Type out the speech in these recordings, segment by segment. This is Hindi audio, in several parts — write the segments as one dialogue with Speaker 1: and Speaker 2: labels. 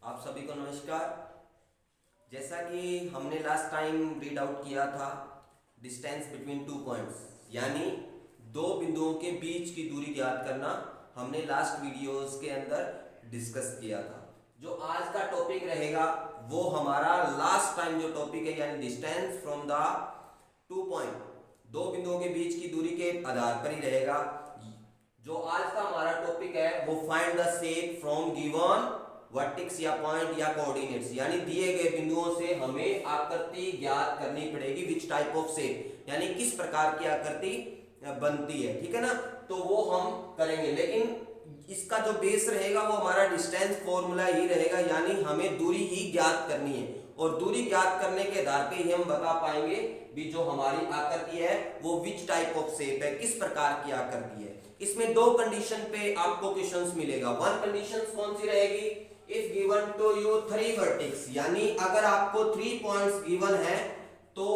Speaker 1: आप सभी को नमस्कार। जैसा कि हमने लास्ट टाइम रीड आउट किया था डिस्टेंस बिटवीन टू पॉइंट्स, यानी दो बिंदुओं के बीच की दूरी ज्ञात करना, हमने लास्ट वीडियोस के अंदर डिस्कस किया था। जो आज का टॉपिक रहेगा वो हमारा लास्ट टाइम जो टॉपिक है, यानी distance from the two point, दो बिंदुओं के बीच की दूरी के आधार पर ही रहेगा। जो आज का हमारा टॉपिक है वो find the shape from given vertex या पॉइंट या कोऑर्डिनेट्स, यानी दिए गए बिंदुओं से हमें आकृति ज्ञात करनी पड़ेगी। विच टाइप ऑफ शेप, यानी किस प्रकार की आकृति बनती है, ठीक है ना। तो वो हम करेंगे, लेकिन इसका जो बेस रहेगा वो हमारा डिस्टेंस फॉर्मूला ही रहेगा, यानी हमें दूरी ही ज्ञात करनी है। और दूरी ज्ञात करने के आधार पे ही हम बता पाएंगे भी जो हमारी आकृति है वो विच टाइप ऑफ शेप है, किस प्रकार की आकृति है। इसमें दो कंडीशन पे आपको क्वेश्चंस मिलेगा। वन कंडीशन कौन सी रहेगी, if given to you three vertex, यानी अगर आपको 3 पॉइंट्स गिवन है तो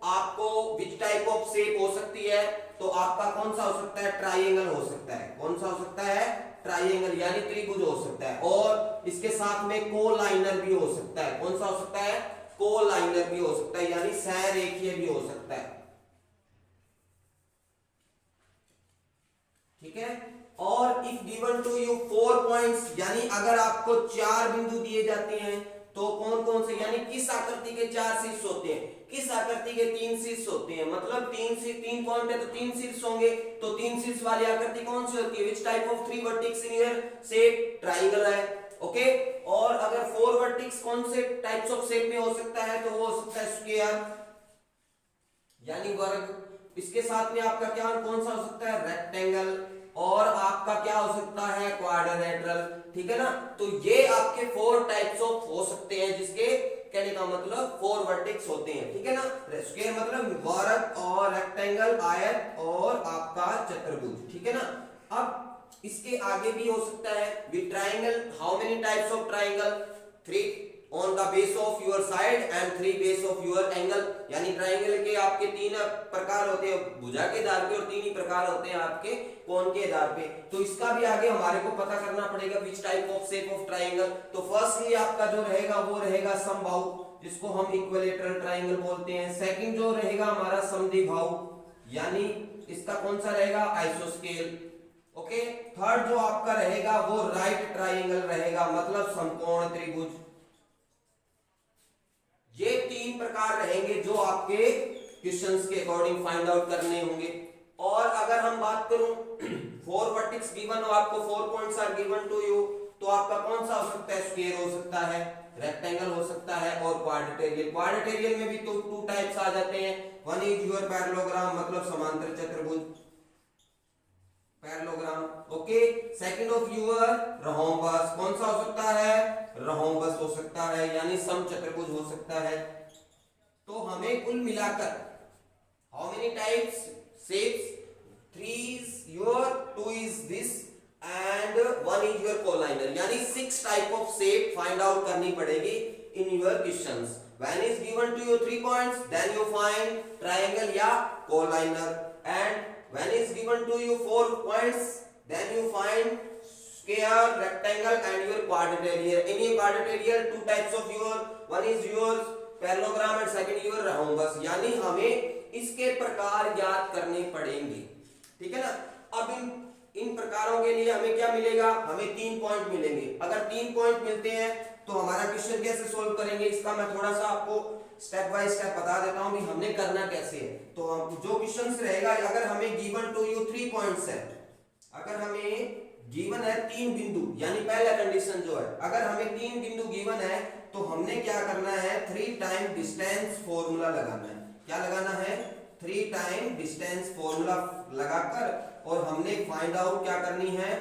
Speaker 1: आपको विच टाइप ऑफ शेप हो सकती है, तो आपका कौन सा हो सकता है, ट्राइंगल हो सकता है। कौन सा हो सकता है, ट्राइंगल, यानी त्रिभुज हो सकता है। और इसके साथ में कोलाइनर भी हो सकता है। कौन सा हो सकता है, कोलाइनर भी हो सकता है, यानी सहरेखीय भी हो सकता है, ठीक है। और if given to you 4 points, यानी अगर आपको 4 बिंदु दिए जाते हैं तो कौन कौन से, यानी किस आकृति के 4 शीर्ष होते हैं, किस आकृति के 3 शीर्ष होते हैं। मतलब 3 पॉइंट है तो 3 शीर्ष होंगे, तो 3 शीर्ष वाली आकृति कौन सी होती है, which type of 3 vertex in your shape, triangle है, ओके। और अगर 4 वर्टेक्स कौन से टाइप्स ऑफ शेप में हो सकता है, तो वो हो सकता है स्क्वायर, यानी वर्ग। इसके साथ में आपका क्या कौन सा हो सकता है, रेक्टेंगल, और आपका क्या हो सकता है, क्वाड्रिलेटरल, ठीक है ना। तो ये आपके 4 टाइप्स ऑफ हो सकते हैं, जिसके कहने का मतलब 4 वर्टेक्स होते हैं, ठीक है ना। स्क्वायर मतलब वर्ग, और रेक्टेंगल आयत, और आपका चतुर्भुज, ठीक है ना। अब इसके आगे भी हो सकता है with triangle. How many types of triangle, 3 on the base of your side and 3 base of your angle, यानी ट्रायंगल के आपके 3 प्रकार होते हैं, भुजा के आधार पे, और 3 ही प्रकार होते हैं आपके कोण के आधार पे। तो इसका भी आगे हमारे को पता करना पड़ेगा which type of shape of triangle. तो फर्स्टली आपका जो रहेगा वो रहेगा समबाहु, जिसको हम इक्विलेटरल ट्रायंगल बोलते हैं। सेकंड जो रहेगा हमारा समद्विबाहु, यानी इसका कौन सा रहेगा, आइसोस्केल, ओके। थर्ड जो आपका रहेगा वो राइट ट्रायंगल रहेगा, मतलब समकोण त्रिभुज। ये 3 प्रकार रहेंगे जो आपके क्वेश्चंस के अकॉर्डिंग फाइंड आउट करने होंगे। और अगर हम बात करूं 4 वर्टेक्स गिवन हो आपको, 4 points are given to you, तो आपका कौन सा हो सकता है, स्क्वायर हो सकता है, रेक्टेंगल हो सकता है, और क्वाड्रिलेटरल। क्वाड्रिलेटरल में भी तो 2 टाइप्स आ जाते हैं। वन इज योर पैरेललोग्राम, मतलब समांतर चतुर्भुज, parallelogram, okay. Second of your rhombus, कौन सा हो सकता है, रोम्बस हो सकता है, यानी समचतुर्भुज हो सकता है। तो हमें कुल मिलाकर how many types shapes, 3 is your, 2 is this, and 1 is your collinear, यानी 6 type of shape find out करनी पड़ेगी in your questions. When is given to you 3 points, then you find triangle या collinear, and when is given to you 4 points, then you find square, rectangle and your quadrilateral. In your quadrilateral 2 types of your, one is your parallelogram and second your rhombus, यानी हमें इसके प्रकार ज्ञात करने पड़ेंगे, ठीक है ना। अब इन प्रकारों के लिए हमें क्या मिलेगा, हमें 3 पॉइंट मिलेंगे। अगर 3 पॉइंट मिलते हैं तो हमारा क्वेश्चन कैसे सोल्व करेंगे, इसका मैं थोड़ा सा आपको स्टेप बाय स्टेप बता देता हूं भी हमने करना कैसे है। तो जो क्वेश्चंस रहेगा, अगर हमें गिवन टू यू 3 पॉइंट्स है, अगर हमें गिवन है 3 बिंदु, यानी पहला कंडीशन जो है, अगर हमें 3 बिंदु गिवन है तो हमने क्या करना है, 3 टाइम डिस्टेंस फॉर्मूला लगाना है। क्या लगाना है, 3 टाइम डिस्टेंस फॉर्मूला लगाकर, और हमने फाइंड आउट क्या करनी है,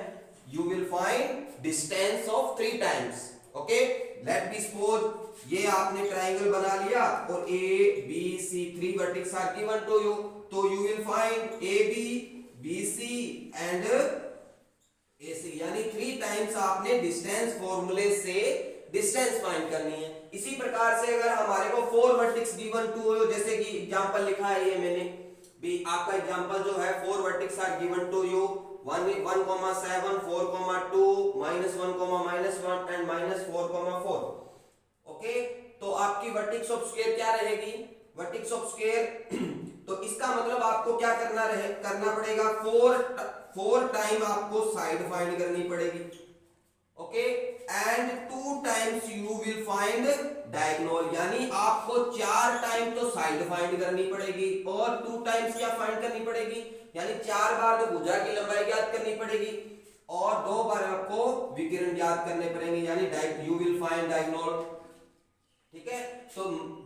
Speaker 1: you will find distance of 3 times, okay. Let be suppose ये आपने ट्रायंगल बना लिया और A B C 3 vertex are given to you, तो you will find A B, B C and A C, यानी 3 टाइम्स आपने डिस्टेंस फॉर्मूले से डिस्टेंस फाइंड करनी है। इसी प्रकार से अगर हमारे को 4 वर्टेक्स गिवन टू हो, जैसे कि एग्जांपल लिखा है ये मैंने, भी आपका एग्जांपल जो है 4 vertex are given to you 1 1,7 4,2 -1, and -4,4। Okay, तो आपकी वर्टेक्स ऑफ स्क्वायर क्या रहेगी? वर्टेक्स ऑफ स्क्वायर तो इसका मतलब आपको क्या करना पड़ेगा, 4 टाइम आपको साइड फाइंड करनी पड़ेगी। Okay, and 2 times you will find diagonal, यानी आपको 4 टाइम तो साइड फाइंड करनी पड़ेगी और 2 टाइम्स क्या फाइंड करनी पड़ेगी, यानी 4 बार तो भुजा की लंबाई ज्ञात करनी पड़ेगी और 2 बार आपको विकर्ण ज्ञात करने पड़ेंगे, यानी यू विल फाइंड डायगोनल। ठीक है, तो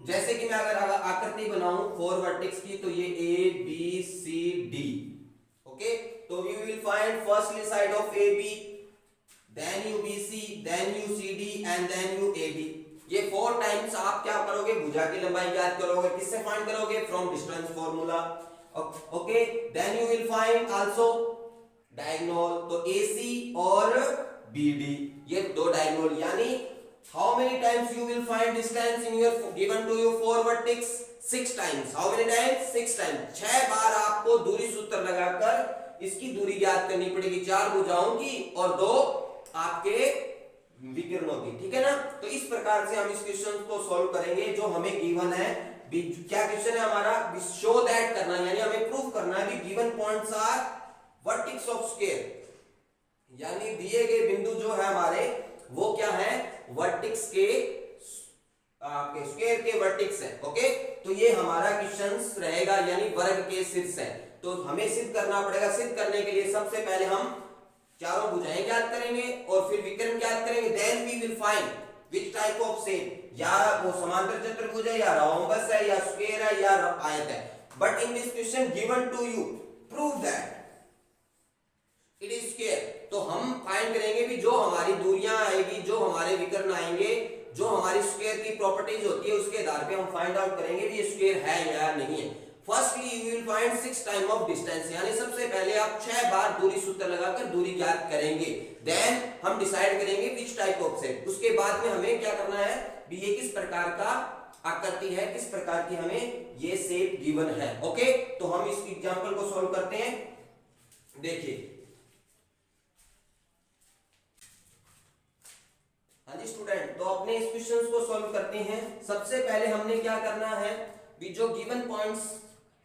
Speaker 1: जैसे कि मैं अगर आकृति बनाऊं 4 वर्टेक्स की, तो ये A B C D. Okay, तो you will find firstly side of A B, then you BC, then you CD and then you AD। ये 4 टाइम्स आप क्या करोगे, भुजा की लंबाई ज्ञात करोगे। किससे फाइंड करोगे? From distance formula. Okay, then you will find also diagonal, तो AC और BD ये 2 डायगोनल, यानी how many times you will find distance in your given to you 4 vertex? 6 times। how many times? 6 times। 6 बार आपको दूरी सूत्र लगाकर इसकी दूरी ज्ञात करनी पड़ेगी, 4 भुजाओं की और 2 आपके विकर्णों की। ठीक है ना, तो इस प्रकार से हम इस क्वेश्चन को सॉल्व करेंगे जो हमें गिवन है। क्या क्वेश्चन है हमारा? शो दैट करना, यानी हमें प्रूफ करना है कि given points are vertex of square, यानी दिए गए बिंदु जो है हमारे वो क्या है, वर्टेक्स के आपके स्क्वायर के वर्टेक्स है। ओके, तो ये हमारा क्वेश्चन रहेगा, यानी वर्ग के शीर्ष है। तो हमें सिद्ध करना पड़ेगा। सिद्ध करने के लिए सबसे पहले हम चारों भुजाएं ज्ञात करेंगे और फिर विकर्ण ज्ञात करेंगे। Then we will find which type of shape, या वो समांतर चतुर्भुज है या रोम्बस है या स्क्वायर है या आयत है। But in this question given to you prove that it is square, तो हम फाइंड करेंगे भी जो हमारी दूरियां आएगी, जो हमारे विकर्ण आएंगे, जो हमारी स्क्वायर की प्रॉपर्टीज होती है उसके आधार पे हम फाइंड आउट करेंगे भी ये स्क्वायर है या नहीं है। Firstly you will find 6 time of distance, यानी सबसे पहले आप 6 बार दूरी सूत्र लगाकर दूरी ज्ञात करेंगे। देन हम डिसाइड करेंगे विच टाइप ऑफ शेप। उसके बाद में हमें क्या करना है भी ये किस प्रकार का आकृति है, किस प्रकार की हमें ये शेप गिवन है। ओके, तो हम इस एग्जांपल को सॉल्व करते हैं। देखिए, हाँ जी स्टूडेंट, तो अपने इस क्वेश्चन को सॉल्व करते हैं। सबसे पहले हमने क्या करना है भी जो गिवन पॉइंट्स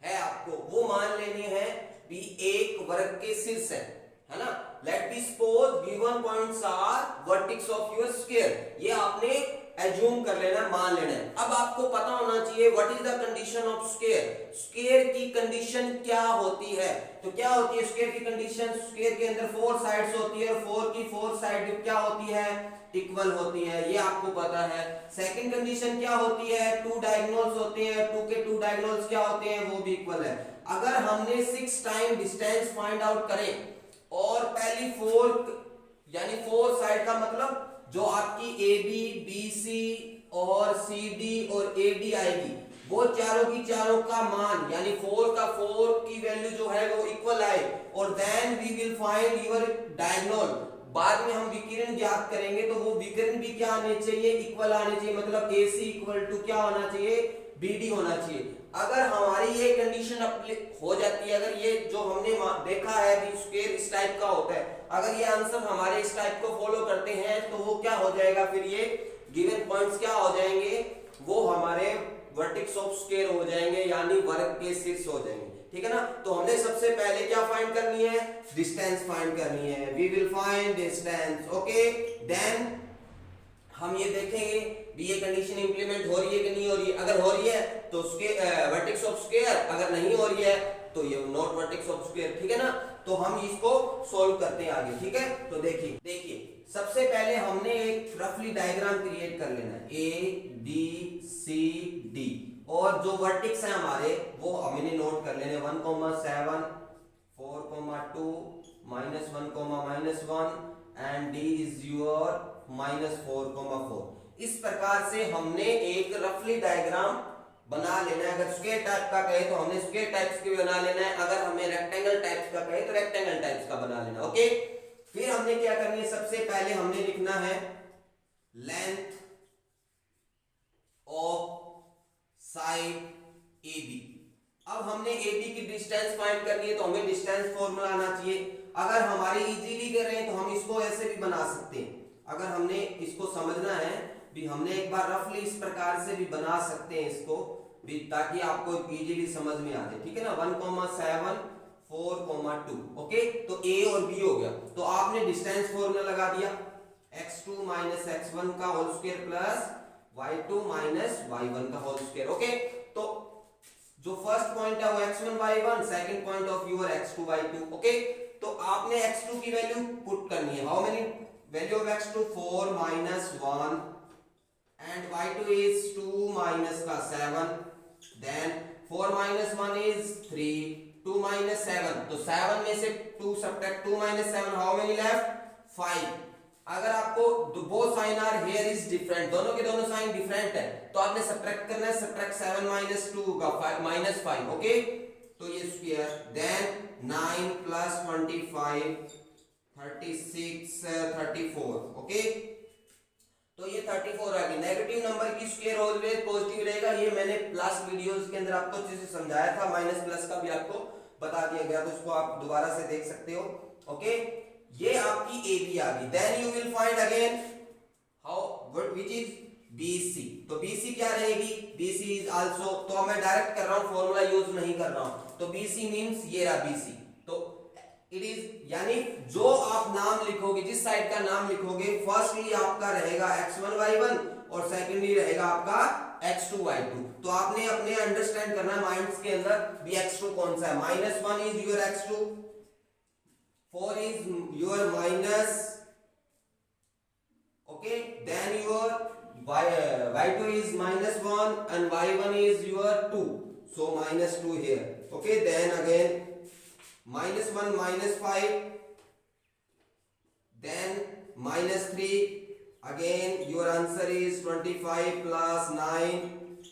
Speaker 1: है आपको वो मान लेने हैं भी एक वर्ग के शीर्ष है ना। Let be suppose given points are vertex of your square, ये आपने एज्यूम कर लेना, मान लेना है। अब आपको पता होना चाहिए what is the condition of square, square की कंडीशन क्या होती है। तो क्या होती है स्क्वायर की कंडीशन? स्क्वायर के अंदर 4 साइड्स होती है और 4 की 4 साइड क्या होती है, इक्वल होती है, ये आपको पता है। सेकंड कंडीशन क्या होती है, 2 डायगोनल्स होते हैं, 2 के 2 डायगोनल्स क्या होते हैं, वो भी इक्वल है। अगर हमने 6 टाइम डिस्टेंस फाइंड आउट करें और पहली 4 यानी 4 साइड का मतलब जो आपकी ए बी बी सी और सी डी और ए डी आएगी, वो चारों की चारों का मान यानी 4 का 4 की वैल्यू जो है वो इक्वल आए, और then we will find your diagonal. बाद में हम विकर्ण ज्ञात करेंगे, तो वो विकर्ण भी क्या आने चाहिए, इक्वल आने चाहिए, मतलब ए सी इक्वल टू क्या होना चाहिए, बी डी होना चाहिए। अगर हमारी ये कंडीशन हो जाती है, अगर ये जो हमने देखा है कि स्क्वायर इस टाइप का होता है, अगर ये आंसर हमारे इस टाइप को फॉलो करते हैं तो वो क्या हो जाएगा, फिर ये गिवन पॉइंट्स क्या हो जाएंगे, वो हमारे वर्टेक्स ऑफ स्क्वायर हो जाएंगे, यानी वर्ग के शीर्ष हो जाएंगे। ठीक है ना। तो हमने सबसे पहले क्या फाइंड करनी है, डिस्टेंस फाइंड करनी है। We will find distance. Okay, then हम ये देखेंगे भी ये कंडीशन इंप्लीमेंट हो रही है कि नहीं हो रही है। अगर हो रही है तो वर्टेक्स ऑफ स्क्वायर, अगर नहीं हो रही है तो ये नॉट वर्टेक्स ऑफ स्क्वायर। ठीक है ना। तो हम इसको सॉल्व करते हैं आगे। ठीक है, तो देखिए सबसे पहले हमने एक रफली डायग्राम क्रिएट कर लेना है, ए बी सी डी, और जो वर्टेक्स है हमारे वो हमने नोट कर लेने 1,7 4,2 -1, एंड डी इज योर -4,4। इस प्रकार से हमने एक रफली डायग्राम बना लेना है। अगर स्क्वायर टाइप का कहे तो हमने स्क्वायर टाइप्स की बना लेना है, अगर हमें रेक्टेंगल टाइप्स का कहे तो रेक्टेंगल टाइप्स का बना लेना। ओके, फिर हमने क्या करनी है, सबसे पहले हमने लिखना है length of side A B. अब हमने AB की डिस्टेंस फाइंड करनी है तो हमें डिस्टेंस फॉर्मूला आना चाहिए। अगर हमारे इजीली कर रहे हैं तो हम इसको ऐसे भी बना सकते हैं। अगर हमने इसको समझना है भी हमने एक बार रफली इस प्रकार से भी बना सकते हैं इसको भी, ताकि आपको इजीली समझ में आ जाए। ठीक है ना, 1,7 4,2। ओके, तो A और B हो गया। तो आपने डिस्टेंस फॉर्मूला लगा दिया, x2 माइनस x1 का whole square plus y2 minus y1 का होल स्क्वायर। ओके, तो जो फर्स्ट पॉइंट है वो x1 y1, second point of view x2 y2। Okay, तो आपने x2 की वैल्यू पुट करनी है। How many value of x2? 4 minus 1 and y2 is 2 minus का 7, देन 4 माइनस 1 इज 3, 2 माइनस 7, तो 7 में से 2 subtract 2 minus 7, how many left? 5। अगर आपको both sign are here is different, दोनों के दोनों साइन डिफरेंट है, तो आपने सब्ट्रैक्ट करना है। सब्ट्रैक्ट 7 माइनस 2 का माइनस 5। ओके, तो ये स्क्वायर, देन 9 प्लस 25 36 34। ओके, तो ये 34 आ गई। नेगेटिव नंबर की स्क्वायर ऑलवेज पॉजिटिव रहेगा, ये मैंने लास्ट वीडियोस के अंदर आपको अच्छे से समझाया था। माइनस प्लस का भी आपको बता दिया गया, तो उसको आप दोबारा से देख सकते हो। ओके, ये आपकी AB आ गई। Then you will find again how what which is BC। तो BC क्या रहेगी? BC इज आल्सो, तो मैं डायरेक्ट कर रहा हूं, फॉर्मूला यूज नहीं कर रहा हूं। तो BC मींस ये रहा BC। तो इट इज, यानी जो आप नाम लिखोगे, जिस साइड का नाम लिखोगे, फर्स्टली आपका रहेगा x1 y1 और सेकेंडली रहेगा आपका x2 y2। तो आपने अपने अंडरस्टैंड करना है माइंड्स के अंदर भी x2 कौन सा है। -1 is your x2, 4 is your minus, okay, then your y2 is -1 and y1 is your 2, so -2 here. Okay, then again -1 -5, then -3, again your answer is 25 plus 9,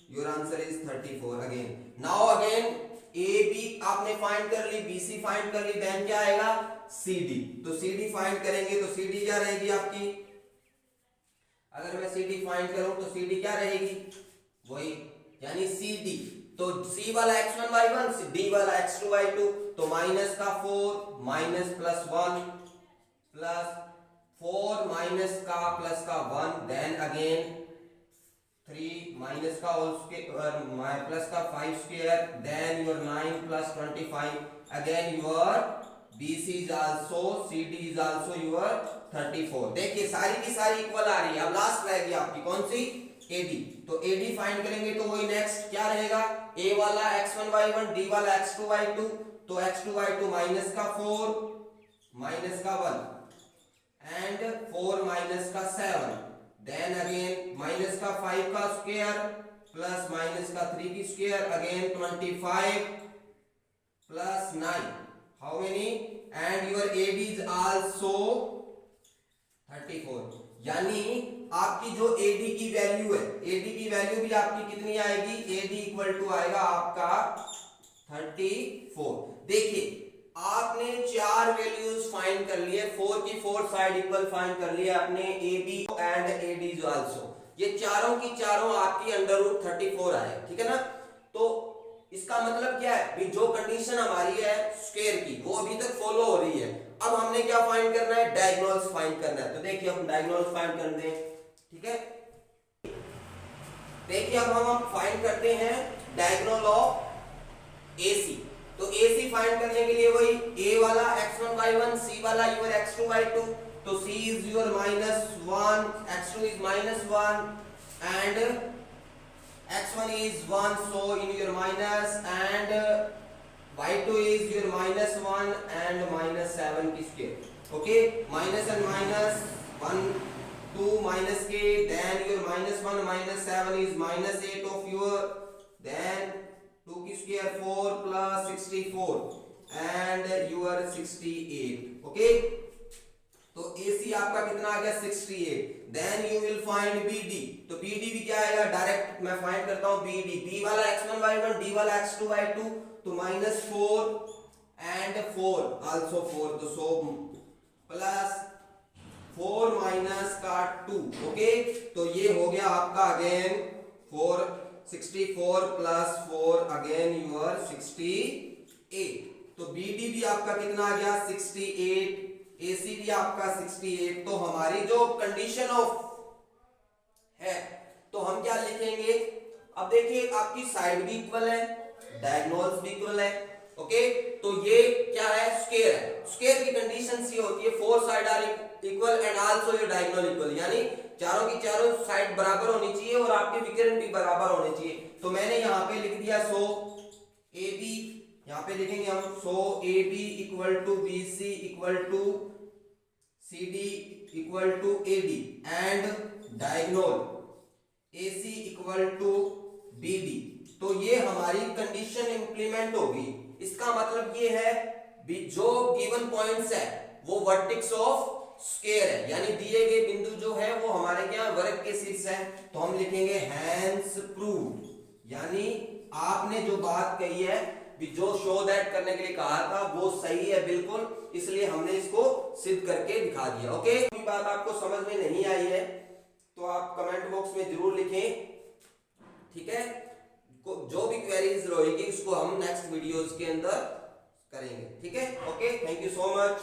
Speaker 1: your answer is 34 again. Now again AB आपने फाइंड कर ली, BC फाइंड कर ली, देन क्या आएगा? CD। तो CD फाइंड करेंगे तो CD क्या रहेगी आपकी? अगर मैं CD फाइंड करूं तो CD क्या रहेगी? वही, यानी CD। तो C वाला x1 y1, D वाला x2 y2, तो माइनस का 4 माइनस प्लस 1 प्लस 4 माइनस का प्लस का 1, देन अगेन 3 माइनस का होल स्क्वायर प्लस का 5 square, then your 9 plus 25, again your BC is also, CD is also your 34। देखिए सारी की सारी इक्वल आ रही है। अब लास्ट रहेगी आपकी कौन सी? AD। तो AD फाइंड करेंगे तो वही नेक्स्ट क्या रहेगा? A वाला x1 y1, D वाला x2 y2, तो x2 y2 माइनस का 4 माइनस का 1 एंड 4 माइनस का 7, देन अगेन माइनस का 5 का स्क्वायर प्लस माइनस का 3 की square, again 25 plus 9, how many? and your AD is also 34। यानी आपकी जो AD की वैल्यू है, AD की वैल्यू भी आपकी कितनी आएगी? AD इक्वल टू आएगा आपका 34। देखिए आपने 4 वैल्यूज फाइंड कर लिए, 4 की 4 साइड इक्वल फाइंड कर लिए आपने, AB and AD is also. ये चारों की चारों आपकी √34 आए। ठीक है ना, तो इसका मतलब क्या है भी, जो कंडीशन हमारी है स्क्वायर की वो अभी तक फॉलो हो रही है। अब हमने क्या फाइंड करना है? डायगोनल्स फाइंड करना है। तो देखिए हम डायगोनल्स फाइंड कर दें। ठीक है, देखिए अब हम फाइंड करते हैं डायगोनल ऑफ AC। तो AC फाइंड करने के लिए वही A वाला x1 y1, C वाला योर x2 y2, तो C is your -1, x2 is -1 and x1 is 1, so in your minus, and y2 is your -1 and -7 की square। okay, minus and minus 1 2 minus k, then your -1 -7 is -8 of your, then 2 की square 4 plus 64 and your 68। okay, तो AC आपका कितना आ गया? 68। Then you will find BD। तो BD भी क्या आएगा? डायरेक्ट मैं फाइंड करता हूं BD। B वाला x1 y1, D वाला x2 y2, तो -4 एंड 4 आल्सो 4, तो सो प्लस 4 माइनस का 2। ओके, तो ये हो गया आपका अगेन 4 64 प्लस 4 अगेन यूर 68। तो BD भी आपका कितना आ गया 68, AC भी आपका 68। तो हमारी जो कंडीशन ऑफ है तो हम क्या लिखेंगे, अब देखिए आपकी साइड भी इक्वल है, डायगोनल्स भी इक्वल है, ओके। तो ये क्या है, स्क्वायर है। स्क्वायर की कंडीशन ये होती है four side are equal and also your diagonal equal, यानी चारों की चारों साइड बराबर होनी चाहिए और आपके विकर्ण भी बराबर होने चाहिए। तो मैंने यहाँ पे लिख दिया सो AB, यहाँ पे लिखेंगे हम so AB equal to BC equal to CD equal to AD and diagonal AC equal to BD। तो ये हमारी कंडीशन इंप्लीमेंट होगी। इसका मतलब ये है जो गिवन पॉइंट्स है वो वर्टेक्स ऑफ स्क्वायर है, यानी दिए गए बिंदु जो है वो हमारे क्या वर्ग के शीर्ष है। तो हम लिखेंगे हैंस प्रूव्ड, यानी आपने जो बात कही है जो शो दैट करने के लिए कहा था वो सही है बिल्कुल, इसलिए हमने इसको सिद्ध करके दिखा दिया। ओके, कोई बात आपको समझ में नहीं आई है तो आप कमेंट बॉक्स में जरूर लिखें, ठीक है। जो भी क्वेरीज रहेगी इसको हम नेक्स्ट वीडियोस के अंदर करेंगे, ठीक है। Okay, thank you so much.